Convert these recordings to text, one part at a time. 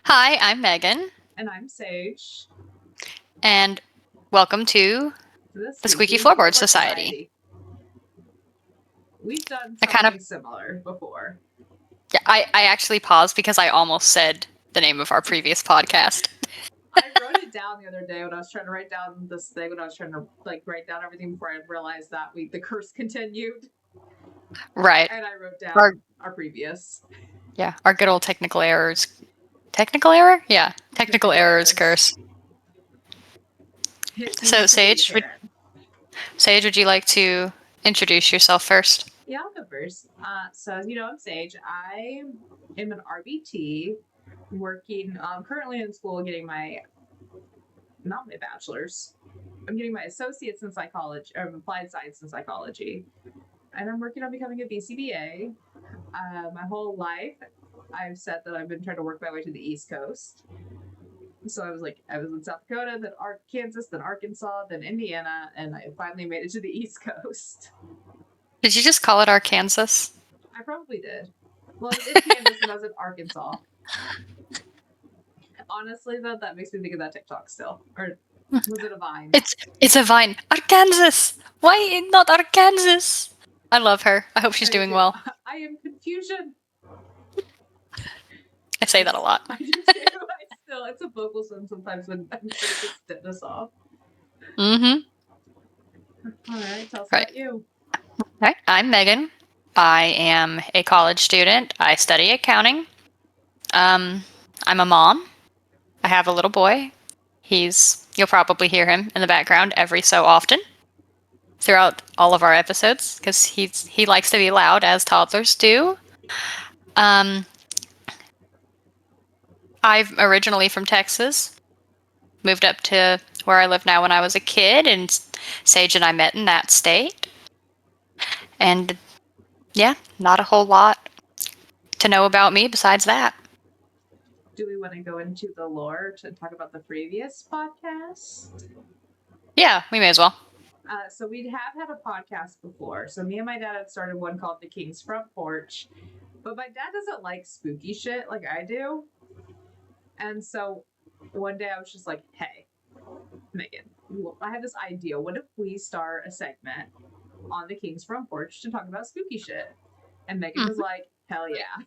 Hi, I'm Megan, And I'm Sage. and welcome to The the Squeaky Squeaky Floorboard Floorboard Society. Society. We've done I kind of, something similar before. yeah, I actually paused because I almost said the name of our previous podcast. I wrote it down the other day when I was trying to write down this thing, when I was trying to write down everything before I realized that the curse continued. Right. And I wrote Our, down our previous. our good old technical errors. Technical error? Yeah, technical errors errors. curse. It So, seems to be apparent. Sage, would you like to introduce yourself first? Yeah, I'll go first. So as you know, I'm Sage. I am an RBT working currently in school getting not my bachelor's. I'm getting my associates in psychology, or applied science and psychology, and I'm working on becoming a BCBA. My whole life, I've said that I've been trying to work my way to the East Coast. So I was in South Dakota, then Kansas, then Arkansas, then Indiana, and I finally made it to the East Coast. Did you just call it Arkansas? I probably did. Well, it was in Kansas and I was in Arkansas. Honestly, though, that makes me think of that TikTok still. Or was it a Vine? It's a Vine. Arkansas. Why not Arkansas? I love her. I hope she's doing well. I am confusion. I say that a lot. I do too. It's a vocal sound sometimes when I'm trying to get stiffness off. Mm-hmm. All right, tell us about you. All right, I'm Megan. I am a college student. I study accounting. I'm a mom. I have a little boy. You'll probably hear him in the background every so often throughout all of our episodes because he likes to be loud as toddlers do. I'm originally from Texas. Moved up to where I live now when I was a kid, and Sage and I met in that state. And yeah, not a whole lot to know about me besides that. Do we want to go into the lore to talk about the previous podcast? Yeah, we may as well. So we have had a podcast before. So me and my dad had started one called The King's Front Porch. But my dad doesn't like spooky shit like I do. And so one day I was just like, hey, Megan, I have this idea. What if we start a segment on the King's Front Porch to talk about spooky shit? And Megan was like, hell yeah.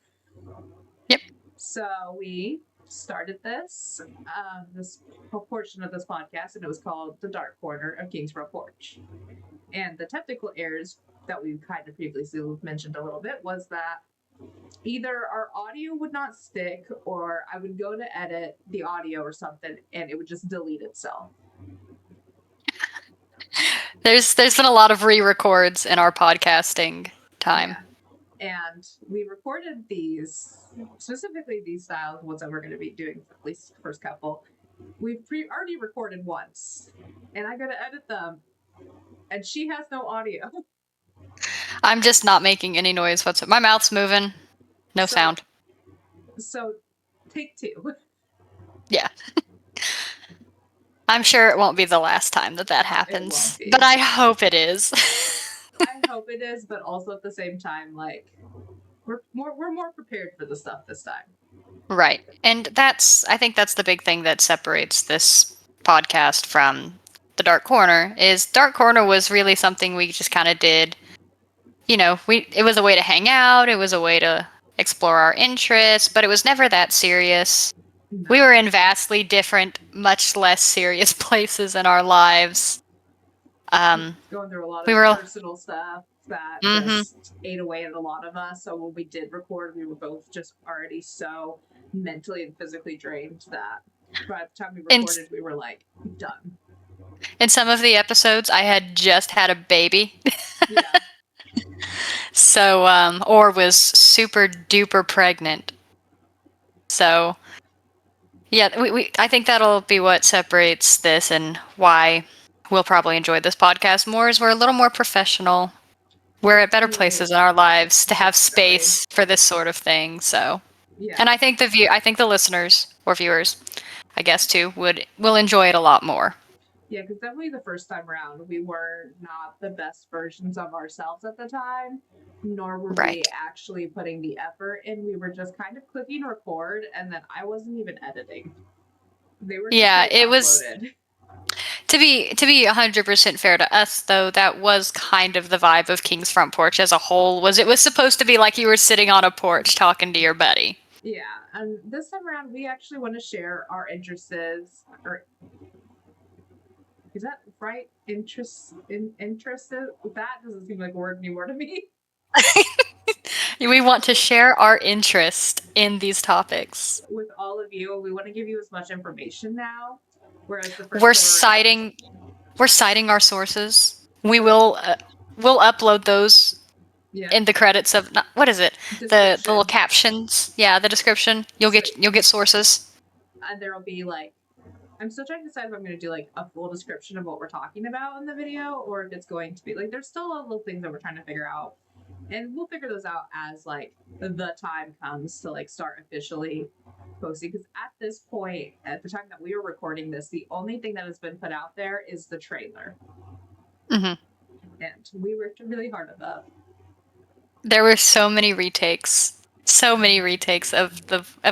Yep. So we started this portion of this podcast, and it was called The Dark Corner of King's Front Porch. And the technical errors that we kind of previously mentioned a little bit was that either our audio would not stick, or I would go to edit the audio or something, and it would just delete itself. There's been a lot of re-records in our podcasting time. Yeah. And we recorded these, specifically these styles, ones that we're going to be doing at least the first couple. We've already recorded once, and I got to edit them, and she has no audio. I'm just not making any noise whatsoever. My mouth's moving. No sound. So, take two. Yeah. I'm sure it won't be the last time that happens, but I hope it is. I hope it is, but also at the same time, like, we're more prepared for the stuff this time. Right. And I think that's the big thing that separates this podcast from the Dark Corner, is Dark Corner was really something we just kind of did. You know, it was a way to hang out, it was a way to explore our interests, but it was never that serious. No. We were in vastly different, much less serious places in our lives. Going through a lot of personal stuff that just ate away at a lot of us. So when we did record, we were both just already so mentally and physically drained that by the time we recorded, we were like, done. In some of the episodes, I had just had a baby. Yeah. So, or was super duper pregnant. So, yeah, I think that'll be what separates this and why we'll probably enjoy this podcast more, is we're a little more professional. We're at better places in our lives to have space for this sort of thing. So, yeah. And I think the listeners or viewers, I guess too, will enjoy it a lot more. Yeah, because definitely the first time around, we were not the best versions of ourselves at the time, nor were we Right. actually putting the effort in. We were just kind of clicking record, and then I wasn't even editing. They were just Yeah, getting it was uploaded. to be 100% fair to us though, that was kind of the vibe of King's Front Porch as a whole. Was it was supposed to be like you were sitting on a porch talking to your buddy. Yeah, and this time around, we actually want to share our interests, or is that right? Interests, that doesn't seem like a word anymore to me. We want to share our interest in these topics. With all of you, we want to give you as much information now, whereas the first We're go citing we're citing our sources. We'll upload those yeah, in the credits of what is it? The little description. captions. Yeah, the description. You'll get sources. And there will be like, I'm still trying to decide if I'm going to do like a full description of what we're talking about in the video, or if it's going to be like, there's still a lot of little things that we're trying to figure out, and we'll figure those out as like the time comes to like start officially posting. Because at this point, at the time that we were recording this, the only thing that has been put out there is the trailer, Mm-hmm. and we worked really hard at that. There were so many retakes. So many retakes of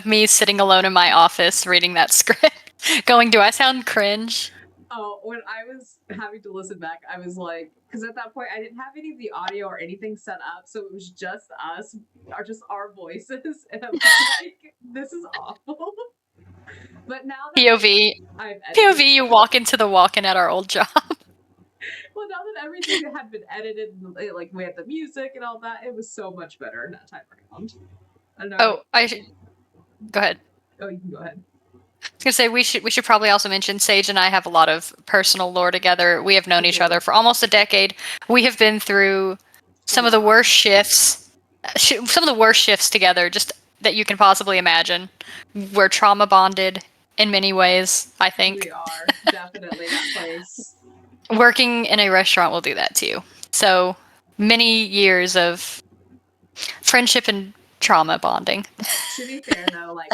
me sitting alone in my office reading that script, going, "Do I sound cringe?" Oh, when I was having to listen back, I was like, because at that point I didn't have any of the audio or anything set up, so it was just us, or just our voices, and I was like, this is awful. But now that POV, I've edited, POV, you walk into the walk-in at our old job. well, now that everything had been edited, and like we had the music and all that, it was so much better in that time around. Oh, go ahead. Oh, you can go ahead. I was gonna say we should probably also mention Sage and I have a lot of personal lore together. We have known each other for almost a decade. We have been through some of the worst shifts, some of the worst shifts together, just that you can possibly imagine. We're trauma bonded in many ways. I think We are definitely that place. Working in a restaurant will do that to you. So many years of friendship and trauma bonding. To be fair, though, like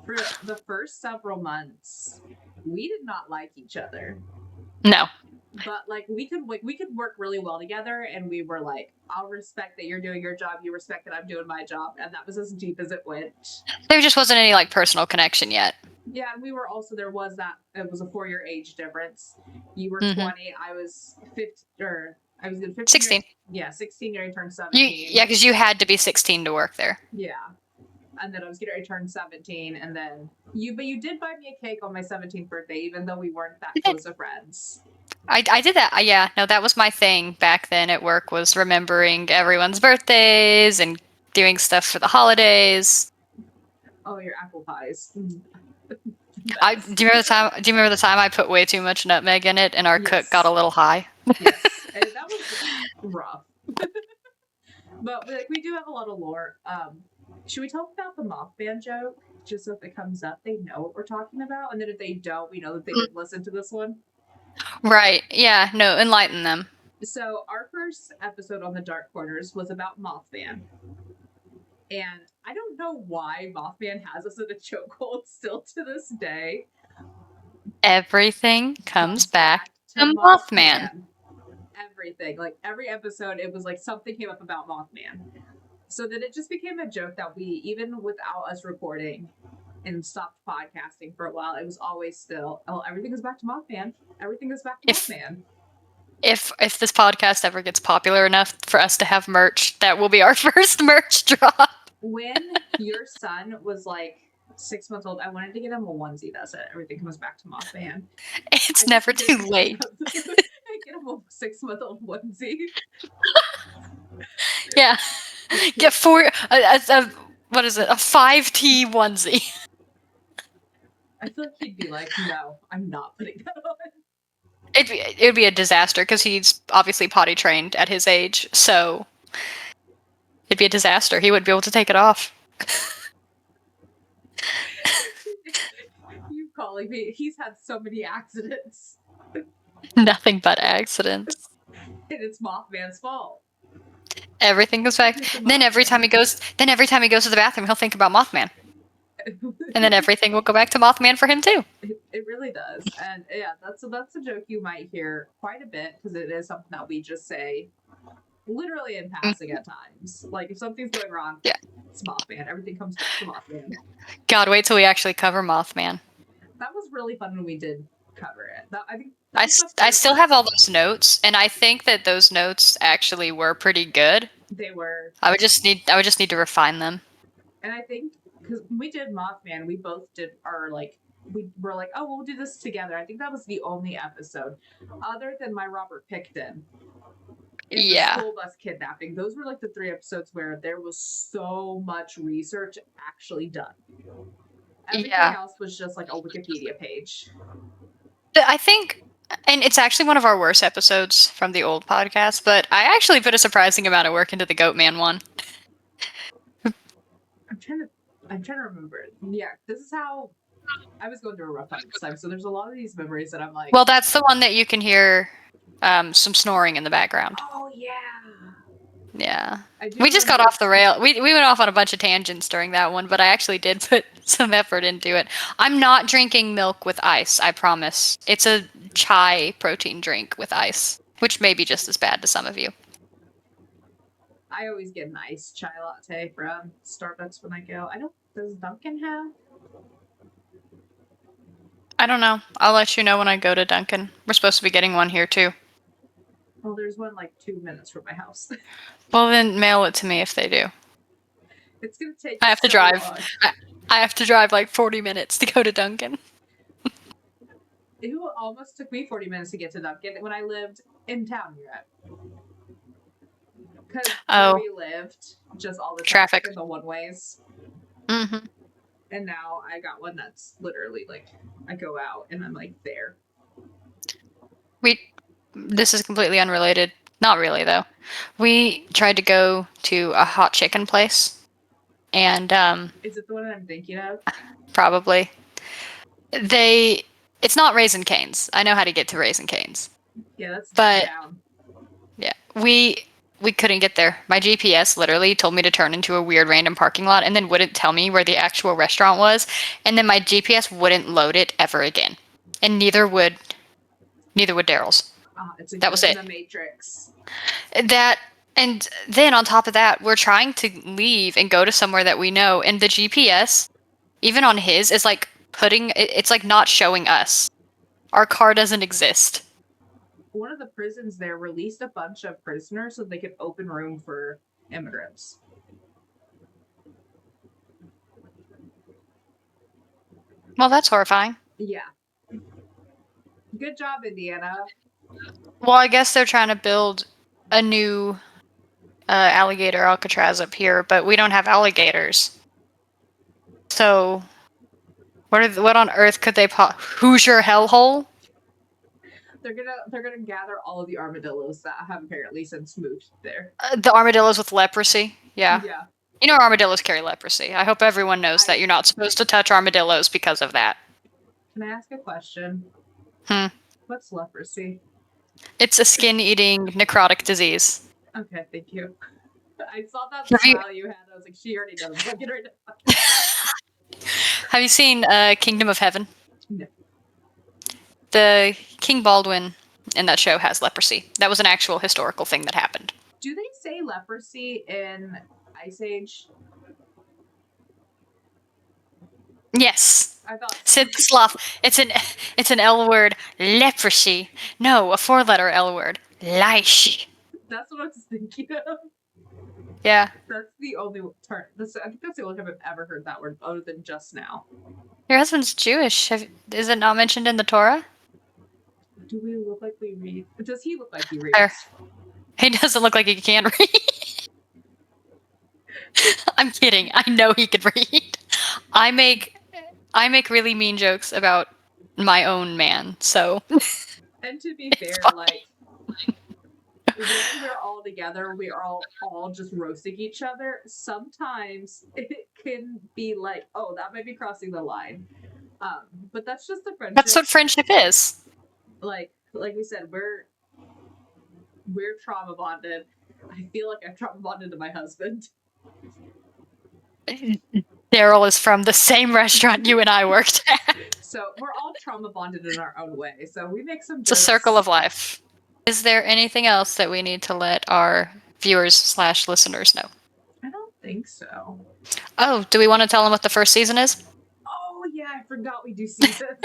for the first several months, we did not like each other. No. But like we could work really well together, and we were like, I'll respect that you're doing your job, you respect that I'm doing my job, and that was as deep as it went. There just wasn't any like personal connection yet. Yeah, and we were also, there was that, it was a 4-year age difference. You were 20, I was 15, or I was 15. 16. Yeah, 16 year I turned 17. Yeah, because you had to be 16 to work there. Yeah. And then I was getting ready to turn 17, and then you did buy me a cake on my 17th birthday, even though we weren't that close of friends. I did that. Yeah, no, that was my thing back then at work, was remembering everyone's birthdays and doing stuff for the holidays. Oh, your apple pies. Do you remember the time I put way too much nutmeg in it and our cook got a little high? Yes, and that was rough. But like, we do have a lot of lore. Should we talk about the Mothman joke? Just so if it comes up, they know what we're talking about, and then if they don't, we know that they didn't listen to this one. Right. Yeah. No, enlighten them. So our first episode on the Dark Corners was about Mothman. And I don't know why Mothman has us in a chokehold still to this day. Everything comes back to Mothman. Everything. Like every episode, it was like something came up about Mothman. So then it just became a joke that we, even without us recording and stopped podcasting for a while, it was always still, oh, everything goes back to Mothman. Everything goes back to Mothman. If this podcast ever gets popular enough for us to have merch, that will be our first merch drop. When your son was like 6 months old, I wanted to get him a onesie that said everything comes back to Mothman. It's never too late. I get him a 6-month-old onesie. Yeah. Get what is it? A 5T onesie. I feel like he'd be like, no, I'm not putting that on. It would be a disaster because he's obviously potty trained at his age, so it'd be a disaster. He wouldn't be able to take it off. You calling me? He's had so many accidents. Nothing but accidents. And it's Mothman's fault. Everything goes back. Then every time he goes to the bathroom, he'll think about Mothman. And then everything will go back to Mothman for him too. It really does. And yeah, that's a joke you might hear quite a bit because it is something that we just say literally in passing at times. Like if something's going wrong, yeah, it's Mothman. Everything comes back to Mothman. God, wait till we actually cover Mothman. That was really fun when we did cover it. I think I still have all those notes, and I think that those notes actually were pretty good. They were. I would just need to refine them. And I think because we did Mothman, we both did our we were like, oh, we'll do this together. I think that was the only episode, other than my Robert Pickton. The school bus kidnapping. Those were like the 3 episodes where there was so much research actually done. Everything else was just like a Wikipedia page. I think, and it's actually one of our worst episodes from the old podcast, but I actually put a surprising amount of work into the Goatman one. I'm trying to remember. Yeah, this is how I was going through a rough time this time. So there's a lot of these memories that I'm like. Well, that's the one that you can hear some snoring in the background. Oh yeah. Yeah. We just got off the rail. We went off on a bunch of tangents during that one, but I actually did put some effort into it. I'm not drinking milk with ice, I promise. It's a chai protein drink with ice, which may be just as bad to some of you. I always get an iced chai latte from Starbucks when I go. Does Dunkin' have? I don't know. I'll let you know when I go to Dunkin'. We're supposed to be getting one here too. Well, there's one like 2 minutes from my house. Well, then mail it to me if they do. It's gonna take. I have to drive. I have to drive like 40 minutes to go to Dunkin'. It almost took me 40 minutes to get to Dunkin' when I lived in town here at. Because where we lived, just all the traffic in the one-ways. Mm-hmm. And now I got one that's literally like, I go out and I'm like there. This is completely unrelated. Not really, though. We tried to go to a hot chicken place. And, is it the one I'm thinking of? Probably. It's not Raising Cane's. I know how to get to Raising Cane's. Yeah, that's down. Yeah. We couldn't get there. My GPS literally told me to turn into a weird random parking lot and then wouldn't tell me where the actual restaurant was. And then my GPS wouldn't load it ever again. And neither would Daryl's. That was it. The Matrix. And then on top of that, we're trying to leave and go to somewhere that we know, and the GPS, even on his, is like it's like not showing us. Our car doesn't exist. One of the prisons there released a bunch of prisoners so they could open room for immigrants. Well, that's horrifying. Yeah. Good job, Indiana. Well, I guess they're trying to build a new alligator Alcatraz up here, but we don't have alligators. So, what on earth could they Hoosier hellhole? They're gonna gather all of the armadillos that have apparently since moved there. The armadillos with leprosy. Yeah. Yeah. You know armadillos carry leprosy. I hope everyone knows that you're not supposed to touch armadillos because of that. Can I ask a question? What's leprosy? It's a skin-eating necrotic disease. Okay, thank you. I saw that smile you had. I was like, she already knows. Get right now. Have you seen Kingdom of Heaven? No. The King Baldwin in that show has leprosy. That was an actual historical thing that happened. Do they say leprosy in Ice Age? Yes. I thought Sid the Sloth. It's an L word. Leprosy. No, a 4-letter L word. Leish. That's what I was thinking of. Yeah. That's the only turn. I think that's the only time I've ever heard that word, other than just now. Your husband's Jewish. Is it not mentioned in the Torah? Do we look like we read? Does he look like he reads? He doesn't look like he can read. I'm kidding. I know he could read. I make really mean jokes about my own man, so. And to be fair, like, when we're all together, we are all just roasting each other. Sometimes it can be like, oh, that might be crossing the line. But that's just the friendship. That's what friendship is. Like we said, we're trauma bonded. I feel like I'm trauma bonded to my husband. Daryl is from the same restaurant you and I worked at. So we're all trauma bonded in our own way. So we make some It's a circle of life. Is there anything else that we need to let our viewers/listeners know? I don't think so. Oh, do we want to tell them what the first season is? Oh, yeah, I forgot we do seasons.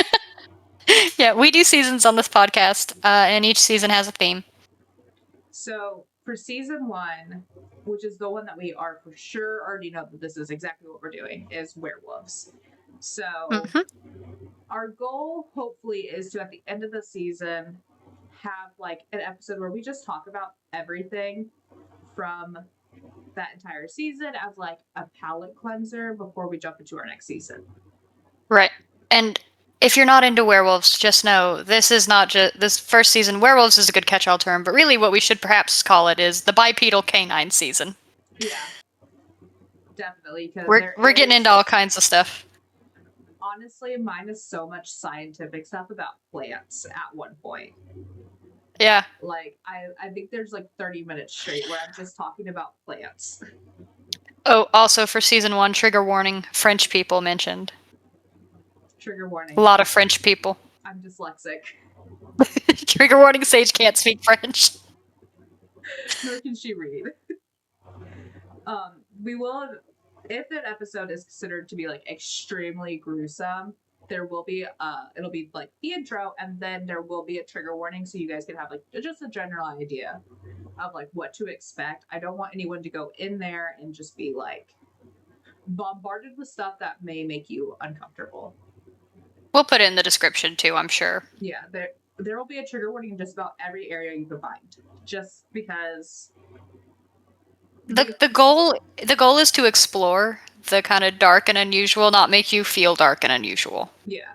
Yeah, we do seasons on this podcast, and each season has a theme. So for season 1, which is the one that we are for sure already know that this is exactly what we're doing, is werewolves. So our goal hopefully is to, at the end of the season, have like an episode where we just talk about everything from that entire season as like a palate cleanser before we jump into our next season. Right. And if you're not into werewolves, just know this is not just this first season. Werewolves is a good catch-all term, but really what we should perhaps call it is the bipedal canine season. Yeah, definitely. Because we're getting into all kinds of stuff. Honestly, mine is so much scientific stuff about plants at one point. Yeah. Like, I think there's like 30 minutes straight where I'm just talking about plants. Oh, also for season 1, trigger warning, French people mentioned. Trigger warning. A lot of French people. I'm dyslexic. Trigger warning, Sage can't speak French. Nor can she read. We will, if that episode is considered to be like extremely gruesome, there will be it'll be like the intro, and then there will be a trigger warning, so you guys can have like just a general idea of like what to expect. I don't want anyone to go in there and just be like bombarded with stuff that may make you uncomfortable. We'll put it in the description too, I'm sure. Yeah, there will be a trigger warning in just about every area you can find, just because the goal is to explore the kind of dark and unusual, not make you feel dark and unusual. Yeah.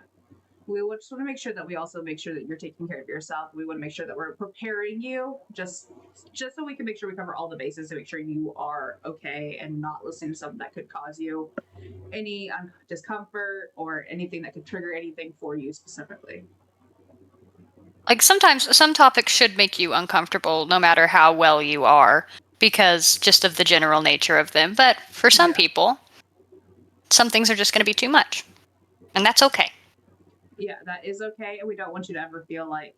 We just want to make sure that we also make sure that you're taking care of yourself. We want to make sure that we're preparing you just so we can make sure we cover all the bases to make sure you are okay and not listening to something that could cause you any discomfort or anything that could trigger anything for you specifically. Like sometimes some topics should make you uncomfortable no matter how well you are, because just of the general nature of them. But for some people, some things are just going to be too much. And that's okay. Yeah, that is okay. And we don't want you to ever feel like,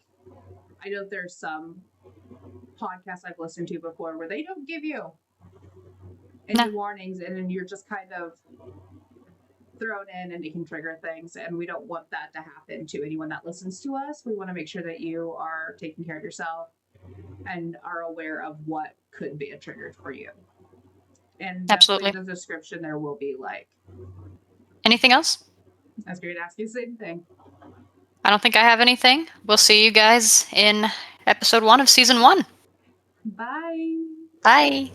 I know there's some podcasts I've listened to before where they don't give you any warnings, and then you're just kind of thrown in and it can trigger things. And we don't want that to happen to anyone that listens to us. We want to make sure that you are taking care of yourself and are aware of what could be a trigger for you. And absolutely, in the description there will be like anything else. I was going to ask you the same thing. I don't think I have anything. We'll see you guys in episode 1 of season 1. Bye. Bye.